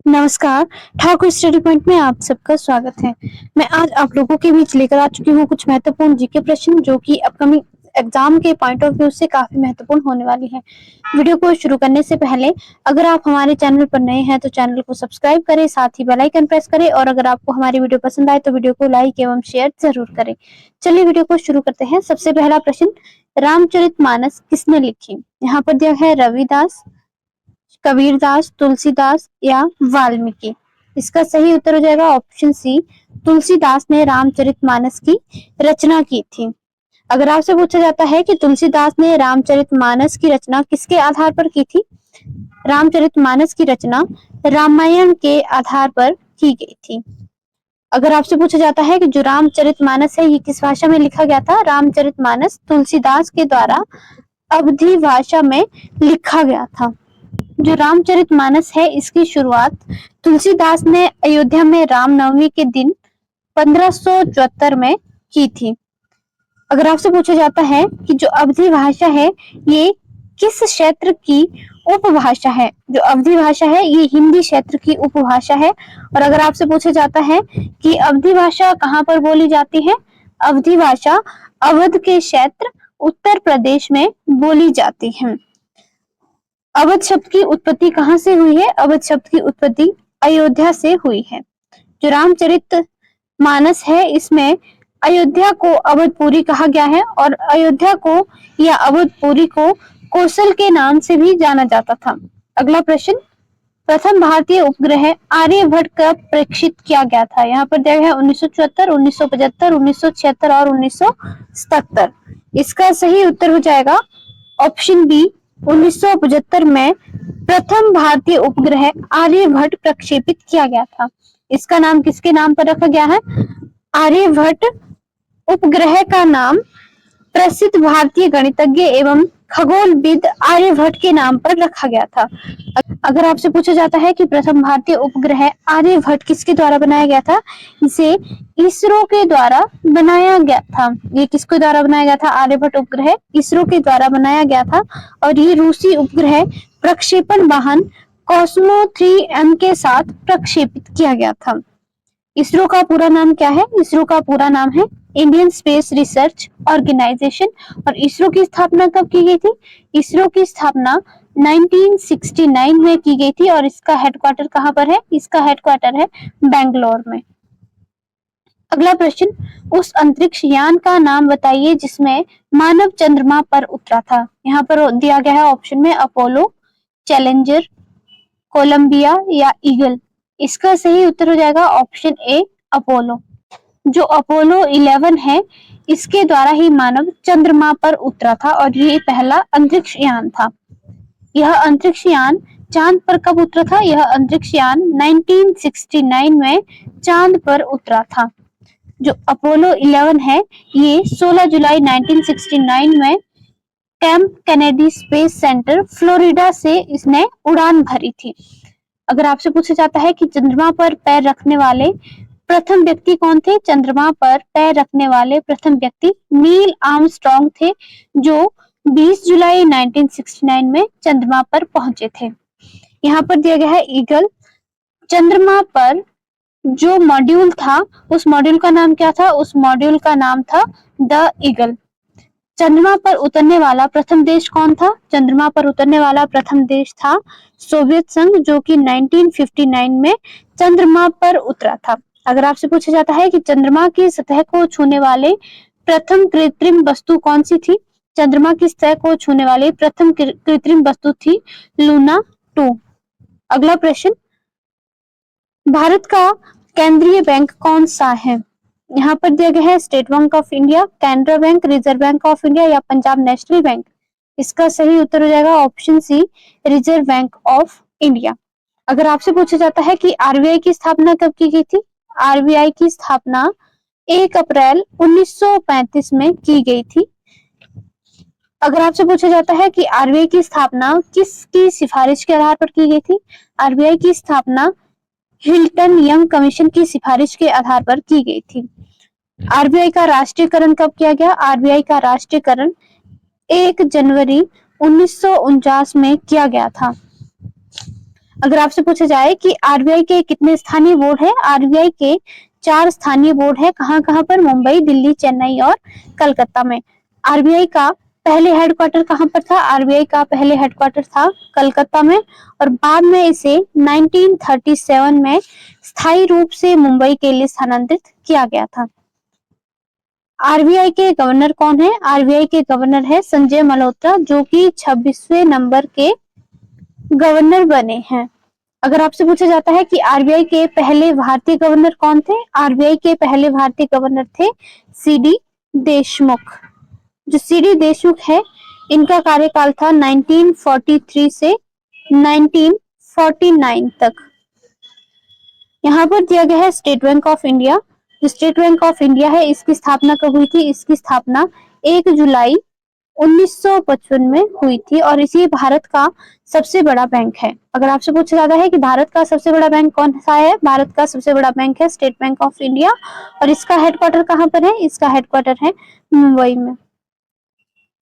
नमस्कार। Thakur study point में आप सबका स्वागत है। मैं आज आप लोगों के बीच लेकर आ चुकी हूँ कुछ महत्वपूर्ण जीके प्रश्न जो कि अपकमिंग एग्जाम के पॉइंट ऑफ व्यू से काफी महत्वपूर्ण होने वाली है। वीडियो को शुरू करने से पहले अगर आप हमारे चैनल पर नए हैं तो चैनल को सब्सक्राइब करें, साथ ही बेल आइकन प्रेस करें और अगर आपको हमारी वीडियो पसंद आए तो वीडियो को लाइक एवं शेयर जरूर करें। चलिए वीडियो को शुरू करते हैं। सबसे पहला प्रश्न, रामचरितमानस किसने लिखी? यहाँ पर दिया है रविदास, कबीरदास, तुलसीदास या वाल्मीकि। इसका सही उत्तर हो जाएगा ऑप्शन सी, तुलसीदास ने रामचरितमानस की रचना की थी। अगर आपसे पूछा जाता है कि तुलसीदास ने रामचरितमानस की रचना किसके आधार पर की थी? रामचरितमानस की रचना रामायण के आधार पर की गई थी। अगर आपसे पूछा जाता है कि जो रामचरितमानस है ये किस भाषा में लिखा गया था? रामचरितमानस तुलसीदास के द्वारा अवधी भाषा में लिखा गया था। जो रामचरितमानस है इसकी शुरुआत तुलसीदास ने अयोध्या में रामनवमी के दिन 1574 में की थी। अगर आपसे पूछा जाता है कि जो अवधी भाषा है ये किस क्षेत्र की उपभाषा है? जो अवधी भाषा है ये हिंदी क्षेत्र की उपभाषा है। और अगर आपसे पूछा जाता है कि अवधी भाषा कहाँ पर बोली जाती है? अवधी भाषा अवध के क्षेत्र उत्तर प्रदेश में बोली जाती है। अवध शब्द की उत्पत्ति कहाँ से हुई है? अवध शब्द की उत्पत्ति अयोध्या से हुई है। जो रामचरित मानस है इसमें अयोध्या को अवधपुरी कहा गया है और अयोध्या को या अवधपुरी को कौशल के नाम से भी जाना जाता था। अगला प्रश्न, प्रथम भारतीय उपग्रह आर्यभट्ट का प्रेक्षित किया गया था। यहाँ पर दिया गया है 1974, 1975, 1976 और 1977। इसका सही उत्तर हो जाएगा ऑप्शन बी, 1975 में प्रथम भारतीय उपग्रह आर्यभट्ट प्रक्षेपित किया गया था। इसका नाम किसके नाम पर रखा गया है? आर्यभट्ट उपग्रह का नाम प्रसिद्ध भारतीय गणितज्ञ एवं खगोलविद आर्यभट्ट के नाम पर रखा गया था। अगर आपसे पूछा जाता है कि प्रथम भारतीय उपग्रह आर्यभट्ट किसके द्वारा बनाया गया था? इसे इसरो के द्वारा बनाया गया था। ये किसके द्वारा बनाया गया था? आर्यभट्ट उपग्रह इसरो के द्वारा बनाया गया था और ये रूसी उपग्रह प्रक्षेपण वाहन कॉस्मो 3M के साथ प्रक्षेपित किया गया था। इसरो का पूरा नाम क्या है? इसरो का पूरा नाम है इंडियन स्पेस रिसर्च ऑर्गेनाइजेशन। और इसरो की स्थापना कब की गई थी? इसरो की स्थापना 1969 में की गई थी और इसका हेडक्वार्टर कहाँ पर है? इसका हेडक्वार्टर है बेंगलोर में। अगला प्रश्न, उस अंतरिक्ष यान का नाम बताइए जिसमें मानव चंद्रमा पर उतरा था। यहाँ पर दिया गया है ऑप्शन में अपोलो, चैलेंजर, कोलंबिया या ईगल। इसका सही उत्तर हो जाएगा ऑप्शन ए, अपोलो। जो अपोलो 11 है इसके द्वारा ही मानव चंद्रमा पर उतरा था और ये पहला अंतरिक्ष यान था। यह अंतरिक्ष यान चांद पर कब उतरा था? यह अंतरिक्ष यान 1969 में चांद पर उतरा था। जो अपोलो 11 है ये 16 जुलाई 1969 में camp Kennedy space centre Florida से इसने उड़ान भरी थी। अगर आपसे पूछा जाता है कि चंद्रमा पर पैर रखने वाले प्रथम व्यक्ति कौन थे? चंद्रमा पर पैर रखने वाले प्रथम व्यक्ति नील आर्मस्ट्रांग थे जो 20 जुलाई 1969 में चंद्रमा पर पहुंचे थे। यहाँ पर दिया गया है ईगल। चंद्रमा पर जो मॉड्यूल था उस मॉड्यूल का नाम क्या था? उस मॉड्यूल का नाम था द ईगल। चंद्रमा पर उतरने वाला प्रथम देश कौन था? चंद्रमा पर उतरने वाला प्रथम देश था सोवियत संघ जो कि 1959 में चंद्रमा पर उतरा था। अगर आपसे पूछा जाता है कि चंद्रमा की सतह को छूने वाले प्रथम कृत्रिम वस्तु कौन सी थी? चंद्रमा की सतह को छूने वाली प्रथम कृत्रिम वस्तु थी लूना 2। अगला प्रश्न, भारत का केंद्रीय बैंक कौन सा है? यहाँ पर दिया गया है State Bank of India, Canara Bank, Reserve Bank of India या पंजाब नेशनल बैंक। इसका सही उत्तर हो जाएगा option C, Reserve Bank of India. अगर आपसे पूछा जाता है कि आरबीआई की स्थापना कब की गई थी? आरबीआई की स्थापना 1 अप्रैल 1935 में की गई थी। अगर आपसे पूछा जाता है कि आरबीआई की स्थापना किसकी सिफारिश के आधार पर की गई थी? आरबीआई की स्थापना हिल्टन यंग कमीशन की सिफारिश के आधार पर की गई थी। आरबीआई का राष्ट्रीयकरण कब किया गया? आरबीआई का राष्ट्रीयकरण 1 जनवरी 1949 में किया गया था। अगर आपसे पूछा जाए कि आरबीआई के कितने स्थानीय बोर्ड है, आरबीआई के 4 स्थानीय बोर्ड है। कहाँ कहाँ पर? मुंबई, दिल्ली, चेन्नई और कलकत्ता में। आरबीआई का पहले हेडक्वार्टर कहाँ पर था? आरबीआई का पहले हेडक्वार्टर था कलकत्ता में और बाद में इसे 1937 में स्थायी रूप से मुंबई के लिए स्थानांतरित किया गया था। आरबीआई के गवर्नर कौन है? आरबीआई के गवर्नर है संजय मल्होत्रा, जो कि 26वें नंबर के गवर्नर बने हैं। अगर आपसे पूछा जाता है कि आरबीआई के पहले भारतीय गवर्नर कौन थे? आरबीआई के पहले भारतीय गवर्नर थे सीडी देशमुख। जो सीडी देशमुख है, इनका कार्यकाल था 1943 से 1949 तक। यहाँ पर दिया गया है स्टेट बैंक ऑफ इंडिया। जो स्टेट बैंक ऑफ इंडिया है, इसकी स्थापना कब हुई थी? इसकी स्थापना 1 जुलाई 1955 में हुई थी और इसी भारत का सबसे बड़ा बैंक है। अगर आपसे पूछा जाता है कि भारत का सबसे बड़ा बैंक कौन सा है? भारत का सबसे बड़ा बैंक है स्टेट बैंक ऑफ इंडिया और इसका हेडक्वार्टर कहाँ पर है? इसका हेडक्वार्टर है मुंबई में।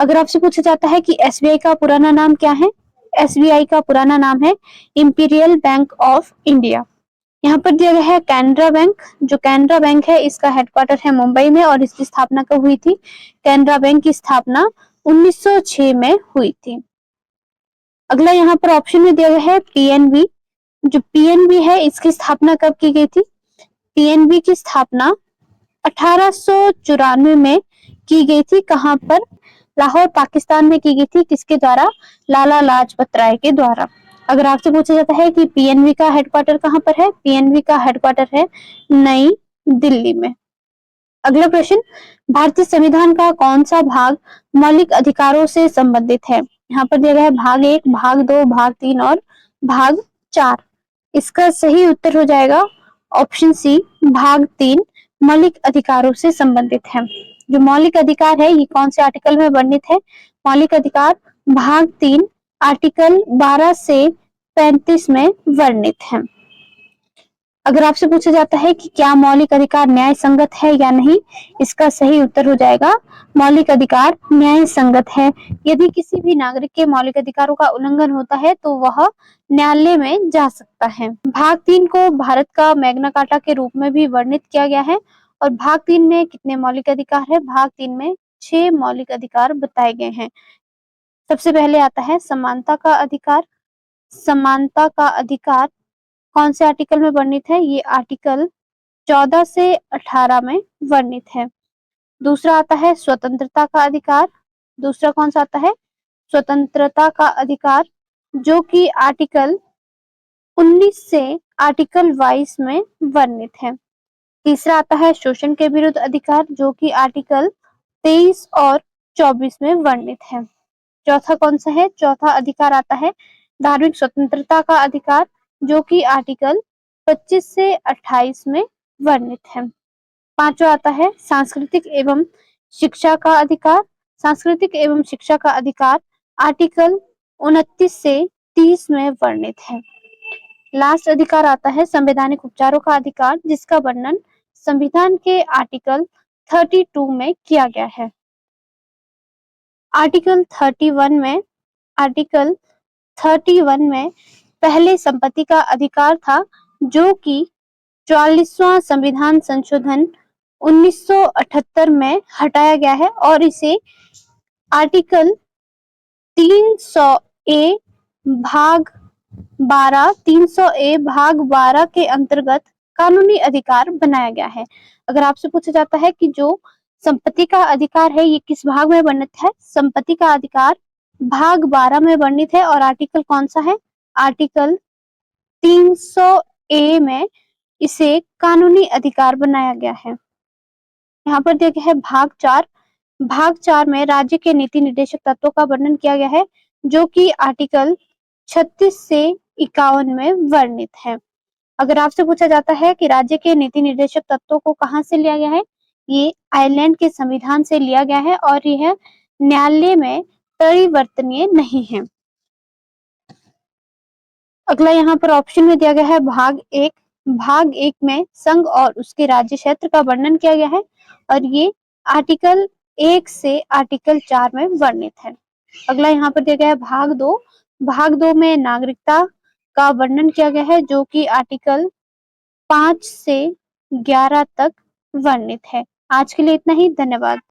अगर आपसे पूछा जाता है कि एसबीआई का पुराना नाम क्या है? एसबीआई का पुराना नाम है इंपीरियल बैंक ऑफ इंडिया। यहाँ पर दिया गया है कैनरा बैंक। जो कैनरा बैंक है, इसका हेडक्वार्टर है मुंबई में और इसकी स्थापना कब हुई थी? कैनरा बैंक की स्थापना 1906 में हुई थी। अगला यहाँ पर ऑप्शन में दिया गया है पीएनबी। जो पीएनबी है, इसकी स्थापना कब की गई थी? पीएनबी की स्थापना 1894 में की गई थी। कहाँ पर? लाहौर, पाकिस्तान में की गई थी। किसके द्वारा? लाला लाजपत राय के द्वारा। अगर आपसे पूछा जाता है कि पीएनबी का हेडक्वार्टर कहाँ पर है? पीएनबी का हेडक्वार्टर है नई दिल्ली में। अगला प्रश्न, भारतीय संविधान का कौन सा भाग मौलिक अधिकारों से संबंधित है? यहाँ पर दिया गया है भाग 1, भाग 2, भाग 3 और भाग 4। इसका सही उत्तर हो जाएगा ऑप्शन सी, भाग 3 मौलिक अधिकारों से संबंधित है। जो मौलिक अधिकार है, ये कौन से आर्टिकल में वर्णित है? मौलिक अधिकार भाग 3 आर्टिकल 12 से 35 में वर्णित है। अगर आपसे पूछा जाता है कि क्या मौलिक अधिकार न्याय संगत है या नहीं, इसका सही उत्तर हो जाएगा मौलिक अधिकार न्याय संगत है। यदि किसी भी नागरिक के मौलिक अधिकारों का उल्लंघन होता है तो वह न्यायालय में जा सकता है। भाग 3 को भारत का मैग्ना कार्टा के रूप में भी वर्णित किया गया है और भाग 3 में कितने मौलिक अधिकार है? भाग 3 में 6 मौलिक अधिकार बताए गए हैं। सबसे पहले आता है समानता का अधिकार। समानता का अधिकार कौन से आर्टिकल में वर्णित है? ये आर्टिकल 14 से 18 में वर्णित है। दूसरा आता है स्वतंत्रता का अधिकार। दूसरा कौन सा आता है? स्वतंत्रता का अधिकार, जो कि आर्टिकल 19 से आर्टिकल 22 में वर्णित है। तीसरा आता है शोषण के विरुद्ध अधिकार, जो कि आर्टिकल 23 और 24 में वर्णित है। चौथा कौन सा है? चौथा अधिकार आता है धार्मिक स्वतंत्रता का अधिकार, जो कि आर्टिकल 25 से 28 में वर्णित है। पांचवा आता है सांस्कृतिक एवं शिक्षा का अधिकार। सांस्कृतिक एवं शिक्षा का अधिकार आर्टिकल 29 से 30 में वर्णित है। लास्ट अधिकार आता है संवैधानिक उपचारों का अधिकार, जिसका वर्णन संविधान के आर्टिकल 32 में किया गया है। आर्टिकल 31 में पहले संपत्ति का अधिकार था, जो कि 44वां संविधान संशोधन 1978 में हटाया गया है और इसे आर्टिकल 300 ए भाग 12 के अंतर्गत कानूनी अधिकार बनाया गया है। अगर आपसे पूछा जाता है कि जो संपत्ति का अधिकार है, ये किस भाग में वर्णित है? संपत्ति का अधिकार भाग 12 में वर्णित है और आर्टिकल कौन सा है? आर्टिकल 300 ए में इसे कानूनी अधिकार बनाया गया है। यहाँ पर दिया गया है भाग 4। भाग 4 में राज्य के नीति निर्देशक तत्वों का वर्णन किया गया है, जो कि आर्टिकल 36 से 51 में वर्णित है। अगर आपसे पूछा जाता है कि राज्य के नीति निर्देशक तत्वों को कहाँ से लिया गया है, ये आयरलैंड के संविधान से लिया गया है और यह न्यायालय में परिवर्तनीय नहीं है। अगला यहाँ पर ऑप्शन में दिया गया है भाग 1। भाग 1 में संघ और उसके राज्य क्षेत्र का वर्णन किया गया है और ये आर्टिकल 1 से आर्टिकल 4 में वर्णित है। अगला यहाँ पर दिया गया है भाग 2। भाग 2 में नागरिकता का वर्णन किया गया है, जो कि आर्टिकल 5 से 11 तक वर्णित है। आज के लिए इतना ही, धन्यवाद।